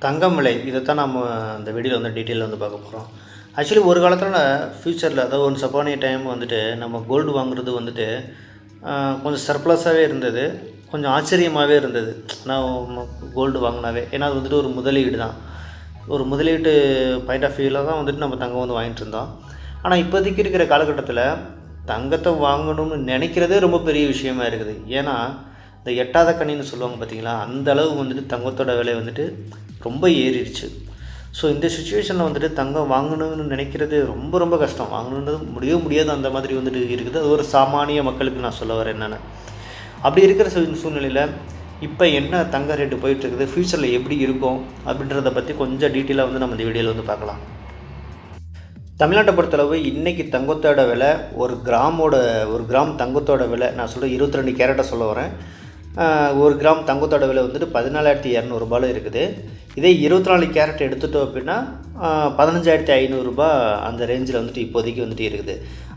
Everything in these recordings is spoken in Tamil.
தங்கம் விலை இதைத்தான் நம்ம அந்த வீடியோவில் வந்து டீட்டெயிலில் வந்து பார்க்க போகிறோம். ஆக்சுவலி ஒரு காலத்தில் ஃப்யூச்சரில் அதாவது ஒன்ஸ் அப்பான் ஏ டைம் வந்துட்டு நம்ம கோல்டு வாங்குறது வந்துட்டு கொஞ்சம் சர்ப்ளஸாகவே இருந்தது, கொஞ்சம் ஆச்சரியமாகவே இருந்தது. நான் கோல்டு வாங்கினாவே ஏன்னா அது வந்துட்டு ஒரு முதலீடு தான், ஒரு முதலீட்டு பாயிண்ட் ஆஃப் வியூவில் தான் வந்துட்டு நம்ம தங்கம் வந்து வாங்கிட்டு இருந்தோம். ஆனால் இப்போதைக்கு இருக்கிற காலகட்டத்தில் தங்கத்தை வாங்கணும்னு நினைக்கிறதே ரொம்ப பெரிய விஷயமா இருக்குது. ஏன்னா இந்த எட்டாத கனின்னு சொல்லுவாங்க பார்த்தீங்களா, அந்த அளவு வந்துட்டு தங்கத்தோட விலை வந்துட்டு ரொம்ப ஏறிடுச்சு. ஸோ இந்த சுச்சுவேஷனில் வந்துட்டு தங்கம் வாங்கணும்னு நினைக்கிறது ரொம்ப ரொம்ப கஷ்டம், வாங்கணுன்றது முடியாது அந்த மாதிரி வந்துட்டு இருக்குது. அது ஒரு சாமானிய மக்களுக்கு நான் சொல்ல வரேன் என்னென்னு. அப்படி இருக்கிற சூழ்நிலையில் இப்போ என்ன தங்க ரேட்டு போயிட்டுருக்குது, ஃப்யூச்சரில் எப்படி இருக்கும் அப்படின்றத பற்றி கொஞ்சம் டீட்டெயிலாக வந்து நம்ம இந்த வீடியோவில் வந்து பார்க்கலாம். தமிழ்நாட்டை பொறுத்தளவு இன்றைக்கி தங்கத்தோட விலை ஒரு கிராம் தங்கத்தோட விலை நான் சொல்கிறேன் 22 கேரட்டை சொல்ல வரேன். ஒரு கிராம் தங்கத்தோட விலை வந்துட்டு 14,200 இருக்குது. இதே 24 கேரட் எடுத்துட்டோம் அப்படின்னா 15,500 அந்த ரேஞ்சில் வந்துட்டு இப்போதைக்கு வந்துட்டு இருக்குது.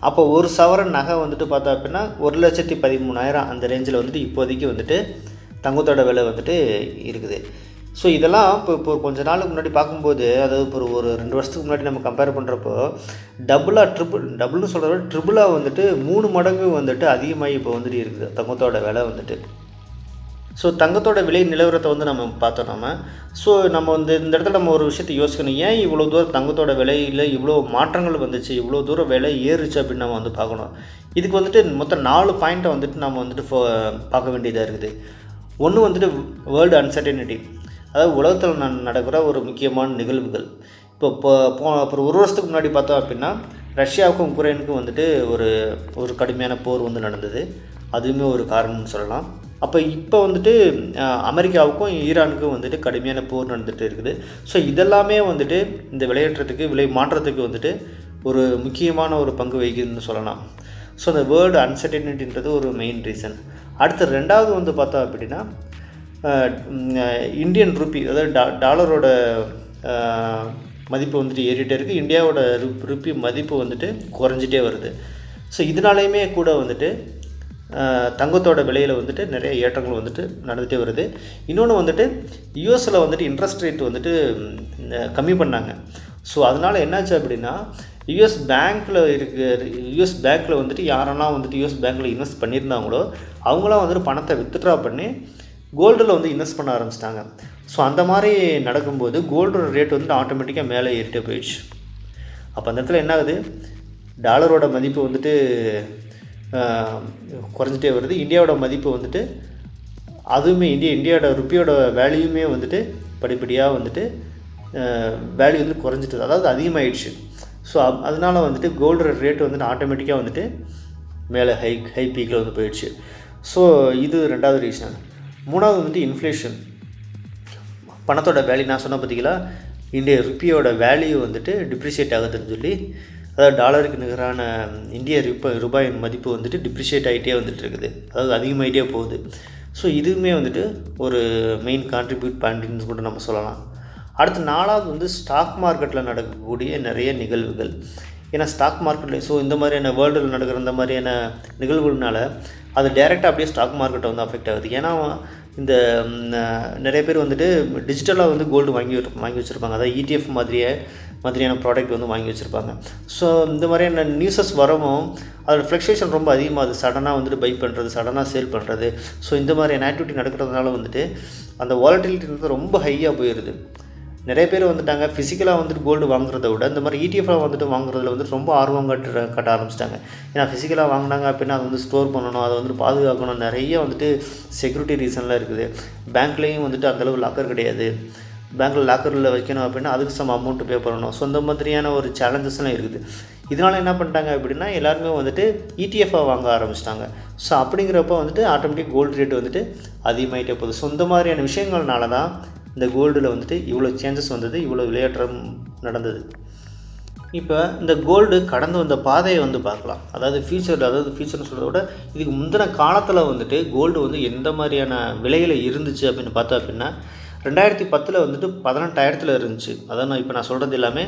அப்போ ஒரு சவரன் நகை வந்துட்டு பார்த்தா அப்படின்னா 1,13,000 அந்த ரேஞ்சில் வந்துட்டு இப்போதைக்கு வந்துட்டு தங்கத்தோட விலை வந்துட்டு இருக்குது. ஸோ இதெல்லாம் இப்போ கொஞ்ச நாளுக்கு முன்னாடி பார்க்கும்போது, அதாவது இப்போ ஒரு 2 வருஷத்துக்கு முன்னாடி நம்ம கம்பேர் பண்ணுறப்போ டபுள்னு சொல்கிறத விட ட்ரிபிளாக வந்துட்டு 3 மடங்கு வந்துட்டு அதிகமாகி இப்போ வந்துட்டு இருக்குது தங்கத்தோட விலை வந்துட்டு. ஸோ தங்கத்தோட விலை நிலவரத்தை வந்து நம்ம பார்த்தோம். ஸோ நம்ம வந்து இந்த இடத்துல நம்ம ஒரு விஷயத்தை யோசிக்கணும், ஏன் இவ்வளோ தூரம் தங்கத்தோட விலையில் இவ்வளோ மாற்றங்கள் வந்துச்சு, இவ்வளோ தூரம் விலை ஏறுச்சு அப்படின்னு நம்ம வந்து பார்க்கணும். இதுக்கு வந்துட்டு மொத்தம் 4 பாயிண்ட்டை வந்துட்டு நம்ம வந்துட்டு பார்க்க வேண்டியதாக இருக்குது. ஒன்று வந்துட்டு வேர்ல்டு அன்சர்டனிட்டி, அதாவது உலகத்தில் நடக்கிற ஒரு முக்கியமான நிகழ்வுகள். இப்போ ஒரு வருஷத்துக்கு முன்னாடி பார்த்தோம் அப்படின்னா ரஷ்யாவுக்கும் உக்ரைனுக்கும் வந்துட்டு ஒரு கடுமையான போர் வந்து நடந்தது, அதுவுமே ஒரு காரணம்னு சொல்லலாம். அப்போ இப்போ வந்துட்டு அமெரிக்காவுக்கும் ஈரானுக்கும் வந்துட்டு கடுமையான போர் நடந்துகிட்டு இருக்குது. ஸோ இதெல்லாமே வந்துட்டு இந்த விளையாட்டுறதுக்கு விலை மாற்றத்துக்கு வந்துட்டு ஒரு முக்கியமான ஒரு பங்கு வகிக்குதுன்னு சொல்லலாம். ஸோ அந்த வேர்ல்டு அன்சர்டனிட்டின்றது ஒரு மெயின் ரீசன். அடுத்து ரெண்டாவது வந்து பார்த்தோம் அப்படின்னா இந்தியன் ரூபி, அதாவது டாலரோட மதிப்பு வந்துட்டு ஏறிட்டே இருக்குது, இந்தியாவோட ருப்பி மதிப்பு வந்துட்டு குறைஞ்சிட்டே வருது. ஸோ இதனாலேயுமே கூட வந்துட்டு தங்கத்தோட விலையில் வந்துட்டு நிறைய ஏற்றங்கள் வந்துட்டு நடந்துகிட்டே வருது. இன்னொன்று வந்துட்டு யூஎஸில் வந்துட்டு இன்ட்ரெஸ்ட் ரேட் வந்துட்டு கம்மி பண்ணாங்க. ஸோ அதனால் என்னாச்சு அப்படின்னா யூஎஸ் பேங்க்கில் வந்துட்டு யாரெல்லாம் வந்துட்டு யூஎஸ் பேங்க்கில் இன்வெஸ்ட் பண்ணியிருந்தாங்களோ அவங்களாம் வந்துட்டு பணத்தை வித்ட்ரா பண்ணி கோல்டில் வந்து இன்வெஸ்ட் பண்ண ஆரம்பிச்சிட்டாங்க. ஸோ அந்த மாதிரி நடக்கும்போது கோல்டோட ரேட் வந்துட்டு ஆட்டோமேட்டிக்காக மேலே ஏறிட்டே போயிடுச்சு. அப்போ அந்த இடத்துல என்ன ஆகுது, டாலரோட மதிப்பு வந்துட்டு குறைஞ்சிட்டே வருது, இந்தியாவோட மதிப்பு வந்துட்டு அதுவுமே இந்தியாவோட ருப்பியோட வேல்யூமே வந்துட்டு படிப்படியாக வந்துட்டு வேல்யூ வந்து குறைஞ்சிட்டு, அதாவது அதிகமாகிடுச்சு. ஸோ அதனால் வந்துட்டு கோல்டோட ரேட்டு வந்துட்டு ஆட்டோமேட்டிக்காக வந்துட்டு மேலே ஹை பீக்கில் வந்து போயிடுச்சு. ஸோ இது ரெண்டாவது ரீசன். மூணாவது வந்துட்டு இன்ஃப்ளேஷன், பணத்தோட வேல்யூ நான் சொன்ன பார்த்தீங்களா, இந்திய ருப்பியோட வேல்யூ வந்துட்டு டிப்ரிஷியேட் ஆகுதுன்னு சொல்லி, அதாவது டாலருக்கு நிகரான இந்திய ரூபாயின் மதிப்பு வந்துட்டு டிப்ரிஷியேட் ஆகிட்டே வந்துட்டு இருக்குது, அதாவது அதிகமாகிட்டே போகுது. ஸோ இதுவுமே வந்துட்டு ஒரு மெயின் கான்ட்ரிபியூட் பாயிண்ட்னு கூட நம்ம சொல்லலாம். அடுத்து நாலாவது வந்து ஸ்டாக் மார்க்கெட்டில் நடக்கக்கூடிய நிறைய நிகழ்வுகள். ஏன்னா ஸ்டாக் மார்க்கெட்டில் இந்த மாதிரியான வேர்ல்டில் நடக்கிற இந்த மாதிரியான நிகழ்வுகள்னால அது டைரெக்டாக அப்படியே ஸ்டாக் மார்க்கெட்டை வந்து அஃபெக்ட் ஆகுது. ஏன்னா இந்த நிறைய பேர் வந்துட்டு டிஜிட்டலாக வந்து கோல்டு வாங்கி வச்சுருப்பாங்க, அதாவது ETF மாதிரியான ப்ராடக்ட் வந்து வாங்கி வச்சுருப்பாங்க. ஸோ இந்த மாதிரியான நியூஸஸ் வரவும் அதோடய ஃப்ளக்சுவேஷன் ரொம்ப அதிகமாகுது, சடனாக வந்துட்டு பை பண்ணுறது, சடனாக சேல் பண்ணுறது. ஸோ இந்த மாதிரியான ஆக்டிவிட்டி நடக்கிறதுனால வந்துட்டு அந்த வாலட்டிலிட்டி வந்து ரொம்ப ஹையாக போயிடுது. நிறைய பேர் வந்துட்டாங்க ஃபிசிக்கலாக வந்துட்டு கோல்டு வாங்குறத விட இந்த மாதிரி ETF வந்துட்டு வாங்குறதுல வந்துட்டு ரொம்ப ஆர்வம் காட்ட ஆரம்பிச்சிட்டாங்க. ஏன்னா ஃபிசிக்கலாக வாங்கினாங்க அப்படின்னா அதை வந்து ஸ்டோர் பண்ணணும், அதை வந்துட்டு பாதுகாக்கணும், நிறைய வந்துட்டு செக்யூரிட்டி ரீசன்லாம் இருக்குது. பேங்க்லேயும் வந்துட்டு அந்தளவு லாக்கர் கிடையாது, பேங்க்கில் லாக்கரில் வைக்கணும் அப்படின்னா அதுக்கு சம் அமௌண்ட்டு பே பண்ணணும். ஸோ இந்த மாதிரியான ஒரு சேலஞ்சஸ்லாம் இருக்குது. இதனால் என்ன பண்ணிட்டாங்க அப்படின்னா எல்லாருமே வந்துட்டு ETF வாங்க ஆரம்பிச்சிட்டாங்க. ஸோ அப்படிங்கிறப்ப வந்துட்டு ஆட்டோமேட்டிக் கோல்டு ரேட்டு வந்துட்டு அதிகமாகிட்டே போகுது. ஸோ இந்த மாதிரியான விஷயங்கள்னால தான் இந்த கோல்டில் வந்துட்டு இவ்வளோ சேஞ்சஸ் வந்தது, இவ்வளோ விளையாட்டம் நடந்தது. இப்போ இந்த கோல்டு கடந்து வந்த பாதையை வந்து பார்க்கலாம். அதாவது ஃபியூச்சர்னு சொல்கிறத விட இதுக்கு முந்தின காலத்தில் வந்துட்டு கோல்டு வந்து எந்த மாதிரியான விலையில் இருந்துச்சு அப்படின்னு பார்த்தோம் அப்படின்னா 2010 வந்துட்டு 18,000 இருந்துச்சு. அதான் இப்போ நான் சொல்கிறது எல்லாமே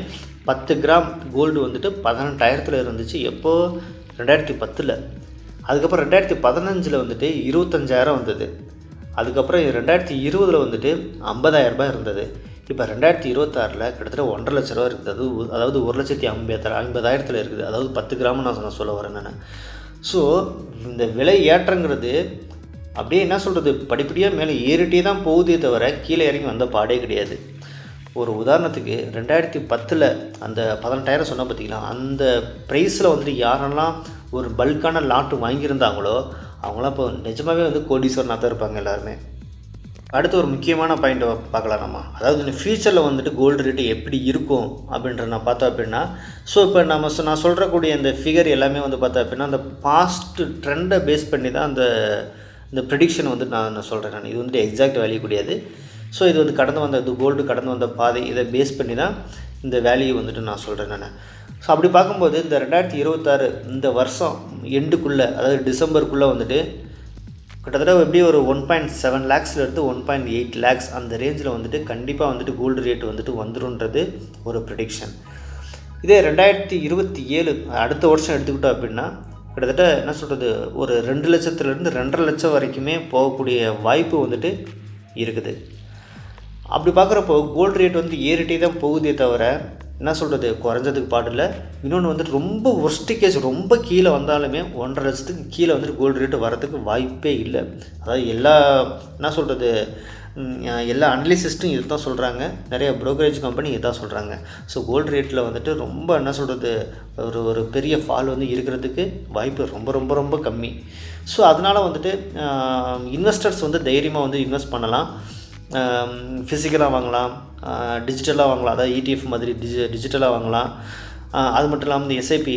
10 கிராம் கோல்டு வந்துட்டு 18,000 இருந்துச்சு. எப்போது 2010. அதுக்கப்புறம் 2015 வந்துட்டு 25,000 வந்தது. அதுக்கப்புறம் 2020 வந்துட்டு 50,000 ரூபாய் இருந்தது. இப்போ 2026 கிட்டத்தட்ட 1,50,000 ரூபா இருக்குது. அதாவது 1,50,000 இருக்குது. அதாவது 10 கிராம் நான் சொல்ல வரேன் நான். ஸோ இந்த விலை ஏற்றங்கிறது அப்படியே என்ன சொல்கிறது, படிப்படியாக மேலே ஏறிட்டே தான் போகுதே தவிர கீழே இறங்கி வந்த பாடே கிடையாது. ஒரு உதாரணத்துக்கு 2010 அந்த 18,000 சொன்ன பார்த்தீங்களா, அந்த ப்ரைஸில் வந்துட்டு யாரெல்லாம் ஒரு பல்கான லாட்டு வாங்கியிருந்தாங்களோ அவங்களாம் இப்போ நிஜமாகவே வந்து கோடீஸ்வரனாக தான் இருப்பாங்க எல்லாருமே. அடுத்து ஒரு முக்கியமான பாயிண்ட்டை பார்க்கலாம் நம்ம. அதாவது இந்த ஃப்யூச்சரில் வந்துட்டு கோல்டு ரேட்டு எப்படி இருக்கும் அப்படின்ற நான் பார்த்தோம் அப்படின்னா, ஸோ இப்போ நான் சொல்கிறக்கூடிய இந்த ஃபிகர் எல்லாமே வந்து பார்த்தோம் அப்படின்னா அந்த பாஸ்ட் ட்ரெண்டை பேஸ் பண்ணி தான் இந்த ப்ரெடிக்ஷன் வந்து நான் சொல்கிறேன். இது வந்துட்டு எக்ஸாக்ட் வேல்யூ கிடையாது. ஸோ இது வந்து கோல்டு கடந்து வந்த பாதை, இதை பேஸ் பண்ணி தான் இந்த வேல்யூ வந்துட்டு நான் சொல்கிறேன் நான். ஸோ அப்படி பார்க்கும்போது இந்த 2026 இந்த வருஷம் எண்டுக்குள்ளே, அதாவது டிசம்பருக்குள்ளே வந்துட்டு கிட்டத்தட்ட எப்படி ஒரு 1.7 லேக்ஸ்லேருந்து 1.8 லேக்ஸ் அந்த ரேஞ்சில் வந்துட்டு கண்டிப்பாக வந்துட்டு கோல்டு ரேட் வந்துட்டு வந்துருன்றது ஒரு ப்ரெடிக்ஷன். இதே 2027 அடுத்த வருஷம் எடுத்துக்கிட்டோம் அப்படின்னா கிட்டத்தட்ட என்ன சொல்கிறது, ஒரு 2 லட்சத்துலேருந்து 2.5 லட்சம் வரைக்குமே போகக்கூடிய வாய்ப்பு வந்துட்டு இருக்குது. அப்படி பார்க்குறப்போ கோல்டு ரேட் வந்து ஏறிட்டே தான் போகுதே தவிர என்ன சொல்கிறது குறைஞ்சதுக்கு பாடில்ல. இன்னொன்று வந்துட்டு ரொம்ப ஒர்ஸ்ட் கேஸ், ரொம்ப கீழே வந்தாலுமே 1.5 லட்சத்துக்கு கீழே வந்துட்டு கோல்டு ரேட்டு வரதுக்கு வாய்ப்பே இல்லை. அதாவது என்ன சொல்கிறது, எல்லா அனலிசிஸ்ட்டும் இது தான் சொல்கிறாங்க, நிறைய ப்ரோக்கரேஜ் கம்பெனி இது தான் சொல்கிறாங்க. ஸோ கோல்டு ரேட்டில் வந்துட்டு ரொம்ப என்ன சொல்கிறது ஒரு பெரிய ஃபால் வந்து இருக்கிறதுக்கு வாய்ப்பு ரொம்ப ரொம்ப ரொம்ப கம்மி. ஸோ அதனால் வந்துட்டு இன்வெஸ்டர்ஸ் வந்து தைரியமாக வந்து இன்வெஸ்ட் பண்ணலாம். ஃபிசிக்கலாக வாங்கலாம், டிஜிட்டலாக வாங்கலாம், அதாவது ETF மாதிரி டிஜிட்டலாக வாங்கலாம். அது மட்டும் இல்லாமல் இந்த SIP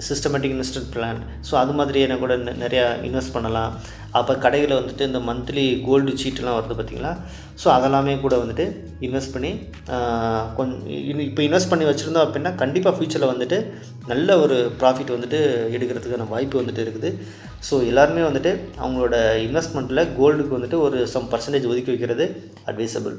systematic investment plan, so அது மாதிரியான கூட நிறையா இன்வெஸ்ட் பண்ணலாம். அப்போ கடையில் வந்துட்டு இந்த மந்த்லி கோல்டு சீட்டெலாம் வருது பார்த்திங்களா, ஸோ அதெல்லாமே கூட வந்துட்டு இன்வெஸ்ட் பண்ணி இப்போ இன்வெஸ்ட் பண்ணி வச்சுருந்தோம் அப்படின்னா கண்டிப்பாக ஃப்யூச்சரில் வந்துட்டு நல்ல ஒரு ப்ராஃபிட் வந்துட்டு எடுக்கிறதுக்கான வாய்ப்பு வந்துட்டு இருக்குது. ஸோ எல்லாருமே வந்துட்டு அவங்களோட இன்வெஸ்ட்மெண்ட்டில் கோல்டுக்கு வந்துட்டு ஒரு சம் பர்சன்டேஜ் ஒதுக்கி வைக்கிறது அட்வைசபிள்.